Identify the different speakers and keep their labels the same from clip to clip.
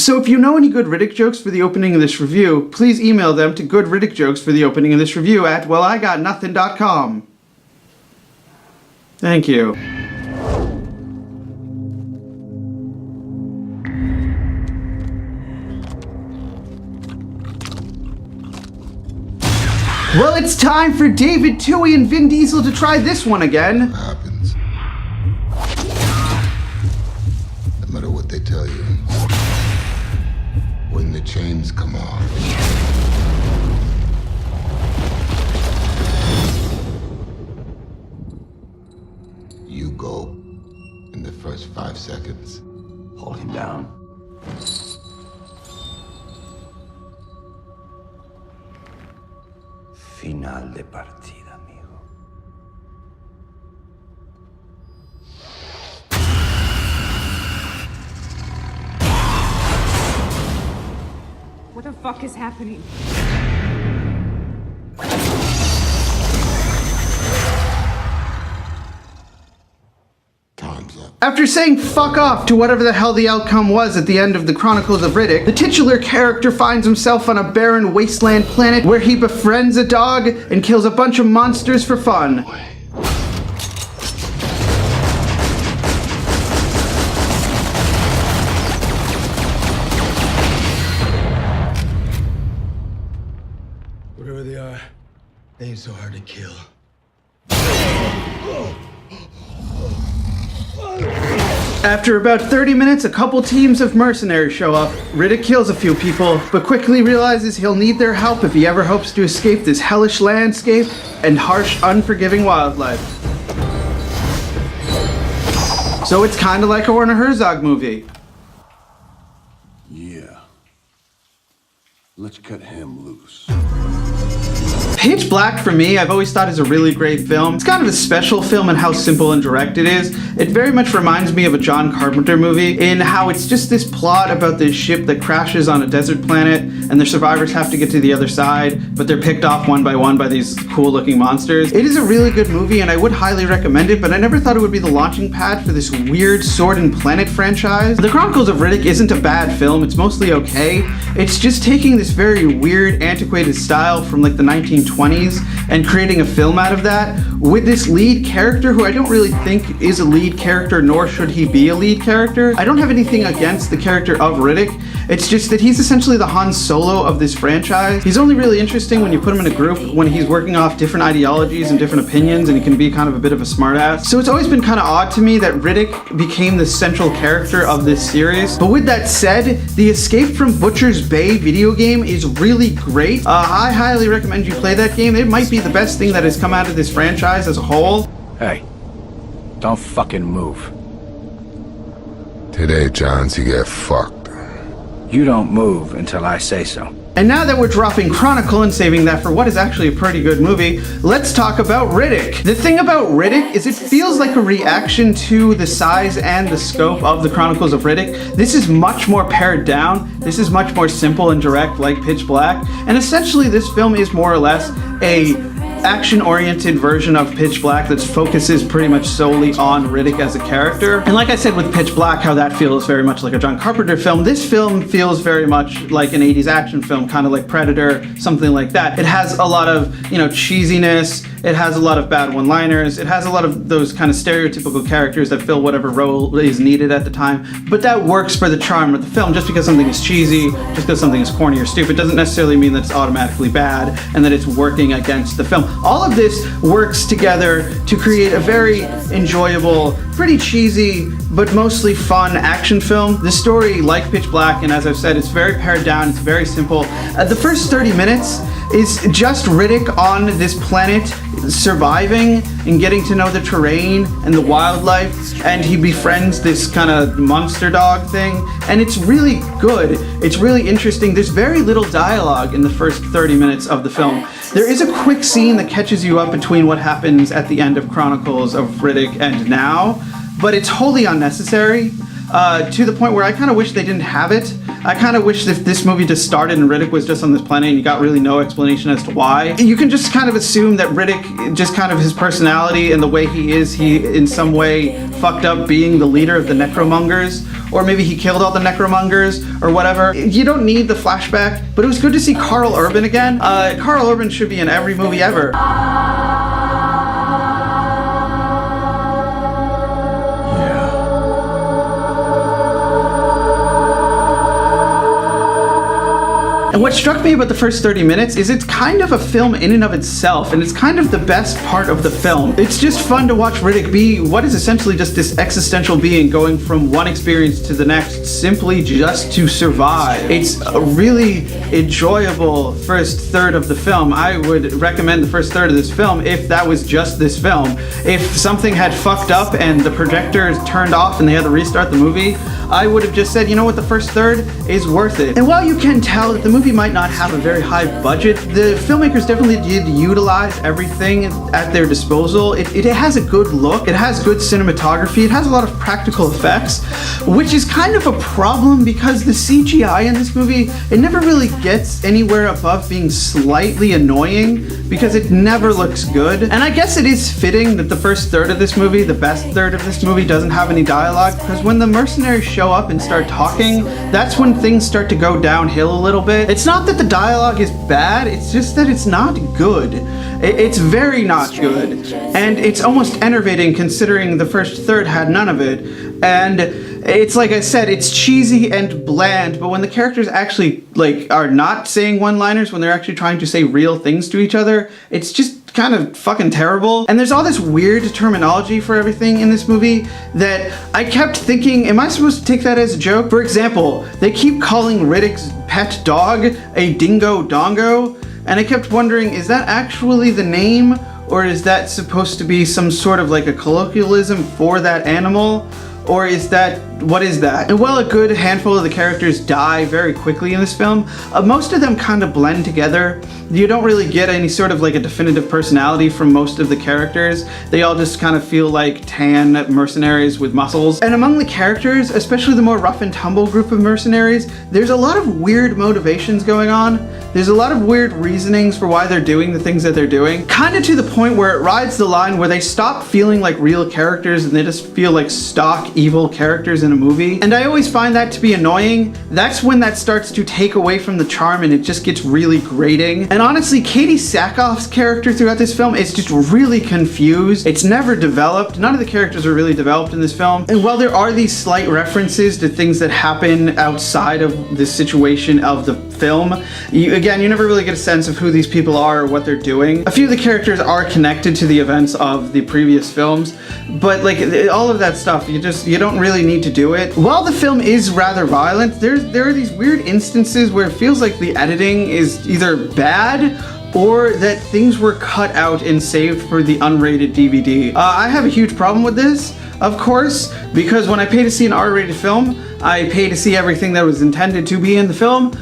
Speaker 1: So if you know any good Riddick jokes for the opening of this review, please email them to goodriddickjokes@welligotnothing.com. Thank you. Well, it's time for David, Twohy, and Vin Diesel to try this one again.
Speaker 2: What happens? No matter what they tell you, when the chains come off, you go in the first 5 seconds.
Speaker 3: Hold him down. Final de partida, amigo.
Speaker 4: What the fuck is happening?
Speaker 2: Time's up.
Speaker 1: After saying fuck off to whatever the hell the outcome was at the end of the Chronicles of Riddick, the titular character finds himself on a barren wasteland planet where he befriends a dog and kills a bunch of monsters for fun.
Speaker 5: Whatever they are, they ain't so hard to kill.
Speaker 1: After about 30 minutes, a couple teams of mercenaries show up. Riddick kills a few people, but quickly realizes he'll need their help if he ever hopes to escape this hellish landscape and harsh, unforgiving wildlife. So it's kinda like a Werner Herzog movie.
Speaker 3: Yeah. Let's cut him loose.
Speaker 1: Pitch Black, for me, I've always thought is a really great film. It's kind of a special film in how simple and direct it is. It very much reminds me of a John Carpenter movie in how it's just this plot about this ship that crashes on a desert planet and the survivors have to get to the other side, but they're picked off one by these cool looking monsters. It is a really good movie and I would highly recommend it, but I never thought it would be the launching pad for this weird Sword and Planet franchise. The Chronicles of Riddick isn't a bad film, it's mostly okay. It's just taking this very weird, antiquated style from like the 1920s and creating a film out of that with this lead character who I don't really think is a lead character, nor should he be a lead character. I don't have anything against the character of Riddick. It's just that he's essentially the Han Solo of this franchise. He's only really interesting when you put him in a group when he's working off different ideologies and different opinions, and he can be kind of a bit of a smartass. So it's always been kind of odd to me that Riddick became the central character of this series. But with that said, the Escape from Butcher's Bay video game is really great. I highly recommend you play that game. It might be the best thing that has come out of this franchise as a whole.
Speaker 6: Hey, don't fucking move.
Speaker 2: Today, Johns, you get fucked.
Speaker 6: You don't move until I say so.
Speaker 1: And now that we're dropping Chronicle and saving that for what is actually a pretty good movie, let's talk about Riddick. The thing about Riddick is it feels like a reaction to the size and the scope of the Chronicles of Riddick. This is much more pared down. This is much more simple and direct, like Pitch Black. And essentially this film is more or less a action-oriented version of Pitch Black that focuses pretty much solely on Riddick as a character. And like I said with Pitch Black, how that feels very much like a John Carpenter film, this film feels very much like an 80s action film, kind of like Predator, something like that. It has a lot of, cheesiness, it has a lot of bad one-liners, it has a lot of those kind of stereotypical characters that fill whatever role is needed at the time, but that works for the charm of the film. Just because something is cheesy, just because something is corny or stupid, doesn't necessarily mean that it's automatically bad and that it's working against the film. All of this works together to create a very enjoyable, pretty cheesy, but mostly fun action film. The story, like Pitch Black, and as I've said, it's very pared down, it's very simple. The first 30 minutes is just Riddick on this planet surviving and getting to know the terrain and the wildlife, and he befriends this kind of monster dog thing, and it's really good. It's really interesting. There's very little dialogue in the first 30 minutes of the film. There is a quick scene that catches you up between what happens at the end of Chronicles of Riddick and now, but it's wholly unnecessary. To the point where I kind of wish they didn't have it. I kind of wish if this movie just started and Riddick was just on this planet and you got really no explanation as to why. You can just kind of assume that Riddick, just kind of his personality and the way he is, he in some way fucked up being the leader of the Necromongers, or maybe he killed all the necromongers or whatever. You don't need the flashback, but it was good to see Karl Urban again. Karl Urban should be in every movie ever. And what struck me about the first 30 minutes is it's kind of a film in and of itself, and it's kind of the best part of the film. It's just fun to watch Riddick be what is essentially just this existential being going from one experience to the next simply just to survive. It's a really enjoyable first third of the film. I would recommend the first third of this film if that was just this film. If something had fucked up and the projectors turned off and they had to restart the movie, I would have just said, you know what, the first third is worth it. And while you can tell that the movie might not have a very high budget, the filmmakers definitely did utilize everything at their disposal. It has a good look, it has good cinematography, it has a lot of practical effects, which is kind of a problem because the CGI in this movie, it never really gets anywhere above being slightly annoying because it never looks good. And I guess it is fitting that the first third of this movie, the best third of this movie, doesn't have any dialogue, because when the mercenaries show up and start talking, that's when things start to go downhill a little bit. It's not that the dialogue is bad, it's just that it's not good. It's very not good. And it's almost enervating considering the first third had none of it. And it's like I said, it's cheesy and bland, but when the characters actually are not saying one-liners, when they're actually trying to say real things to each other, it's just kind of fucking terrible. And there's all this weird terminology for everything in this movie that I kept thinking, am I supposed to take that as a joke? For example, they keep calling Riddick's pet dog a dingo dongo, and I kept wondering, is that actually the name, or is that supposed to be some sort of like a colloquialism for that animal? Or is that, what is that? And while a good handful of the characters die very quickly in this film, most of them kind of blend together. You don't really get any sort of like a definitive personality from most of the characters. They all just kind of feel like tan mercenaries with muscles. And among the characters, especially the more rough and tumble group of mercenaries, there's a lot of weird motivations going on. There's a lot of weird reasonings for why they're doing the things that they're doing. Kind of to the point where it rides the line where they stop feeling like real characters and they just feel like stock evil characters in a movie. And I always find that to be annoying. That's when that starts to take away from the charm and it just gets really grating. And honestly, Katie Sackhoff's character throughout this film is just really confused. It's never developed. None of the characters are really developed in this film. And while there are these slight references to things that happen outside of the situation of the film, you never really get a sense of who these people are or what they're doing. A few of the characters are connected to the events of the previous films, but like all of that stuff, you don't really need to do it. While the film is rather violent, there are these weird instances where it feels like the editing is either bad or that things were cut out and saved for the unrated DVD. I have a huge problem with this, of course, because when I pay to see an R-rated film, I pay to see everything that was intended to be in the film.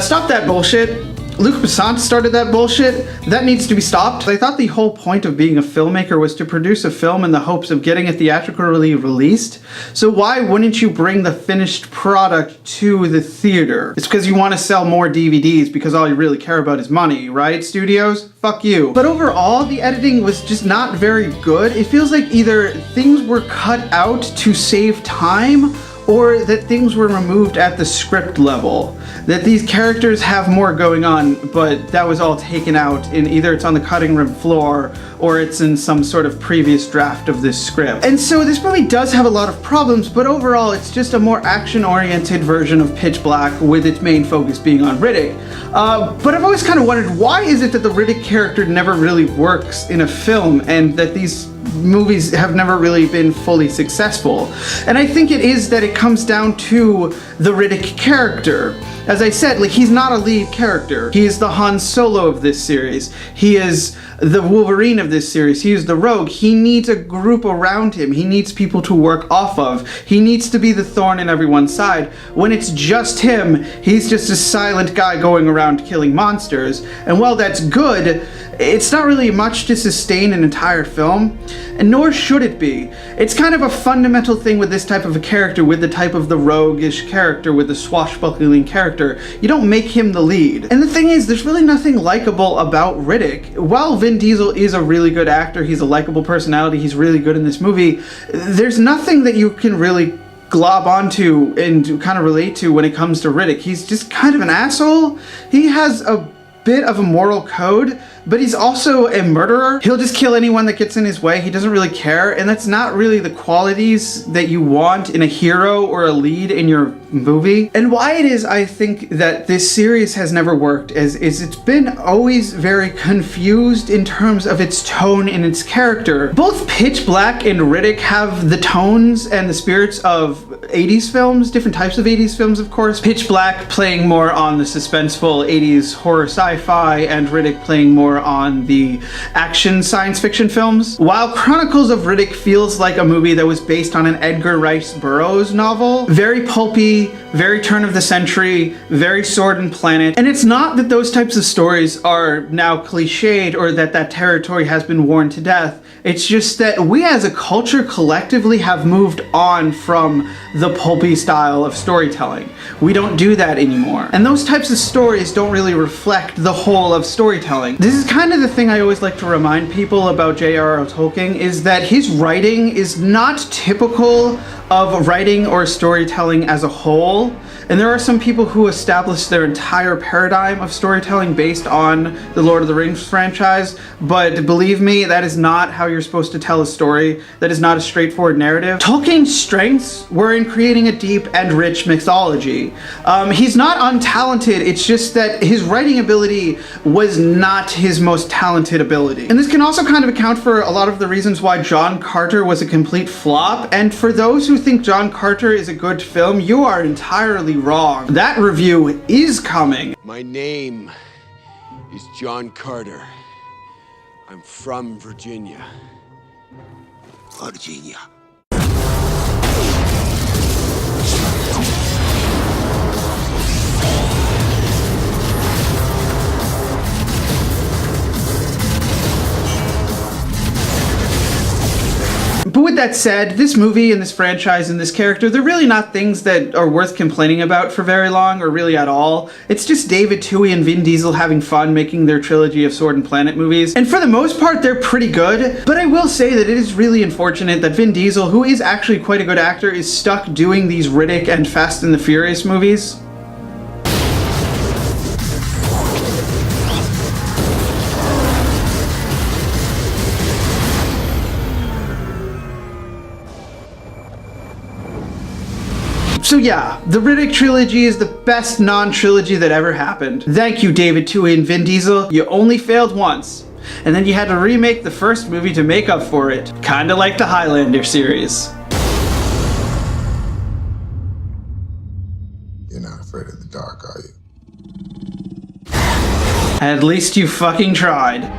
Speaker 1: Stop that bullshit. Luc Besson started that bullshit. That needs to be stopped. I thought the whole point of being a filmmaker was to produce a film in the hopes of getting it theatrically released. So why wouldn't you bring the finished product to the theater? It's because you want to sell more DVDs because all you really care about is money, right, studios? Fuck you. But overall, the editing was just not very good. It feels like either things were cut out to save time or that things were removed at the script level. That these characters have more going on, but that was all taken out in either it's on the cutting room floor or it's in some sort of previous draft of this script. And so this movie does have a lot of problems, but overall it's just a more action-oriented version of Pitch Black with its main focus being on Riddick. But I've always kind of wondered, why is it that the Riddick character never really works in a film and that these movies have never really been fully successful? And I think it is that it comes down to the Riddick character. As I said, like, he's not a lead character. He is the Han Solo of this series. He is the Wolverine of this series. He is the Rogue. He needs a group around him. He needs people to work off of. He needs to be the thorn in everyone's side. When it's just him, he's just a silent guy going around killing monsters. And while that's good, it's not really much to sustain an entire film, and nor should it be. It's kind of a fundamental thing with this type of a character, with the type of the roguish character, with the swashbuckling character. You don't make him the lead. And the thing is, there's really nothing likable about Riddick. While Vin Diesel is a really good actor, he's a likable personality, he's really good in this movie, there's nothing that you can really glob onto and kind of relate to when it comes to Riddick. He's just kind of an asshole. He has a bit of a moral code, but he's also a murderer. He'll just kill anyone that gets in his way. He doesn't really care, and that's not really the qualities that you want in a hero or a lead in your movie. And why it is I think that this series has never worked is it's been always very confused in terms of its tone and its character. Both Pitch Black and Riddick have the tones and the spirits of 80s films, different types of 80s films, of course. Pitch Black playing more on the suspenseful 80s horror sci-fi, and Riddick playing more on the action science fiction films. While Chronicles of Riddick feels like a movie that was based on an Edgar Rice Burroughs novel, very pulpy, very turn of the century, very sword and planet. And it's not that those types of stories are now cliched or that that territory has been worn to death. It's just that we as a culture collectively have moved on from the pulpy style of storytelling. We don't do that anymore. And those types of stories don't really reflect the whole of storytelling. This is kind of the thing I always like to remind people about J.R.R. Tolkien, is that his writing is not typical of writing or storytelling as a whole. And there are some people who establish their entire paradigm of storytelling based on the Lord of the Rings franchise, but believe me, that is not how you're supposed to tell a story. That is not a straightforward narrative. Tolkien's strengths were in creating a deep and rich mythology. He's not untalented, it's just that his writing ability was not his most talented ability. And this can also kind of account for a lot of the reasons why John Carter was a complete flop. And for those who think John Carter is a good film, you are entirely wrong. That review is coming.
Speaker 7: My name is John Carter. I'm from Virginia.
Speaker 2: Virginia.
Speaker 1: But with that said, this movie and this franchise and this character, they're really not things that are worth complaining about for very long, or really at all. It's just David Twohy and Vin Diesel having fun making their trilogy of Sword and Planet movies. And for the most part, they're pretty good. But I will say that it is really unfortunate that Vin Diesel, who is actually quite a good actor, is stuck doing these Riddick and Fast and the Furious movies. So yeah, the Riddick trilogy is the best non-trilogy that ever happened. Thank you, David Twohy and Vin Diesel. You only failed once, and then you had to remake the first movie to make up for it. Kinda like the Highlander series.
Speaker 2: You're not afraid of the dark, are you?
Speaker 1: At least you fucking tried.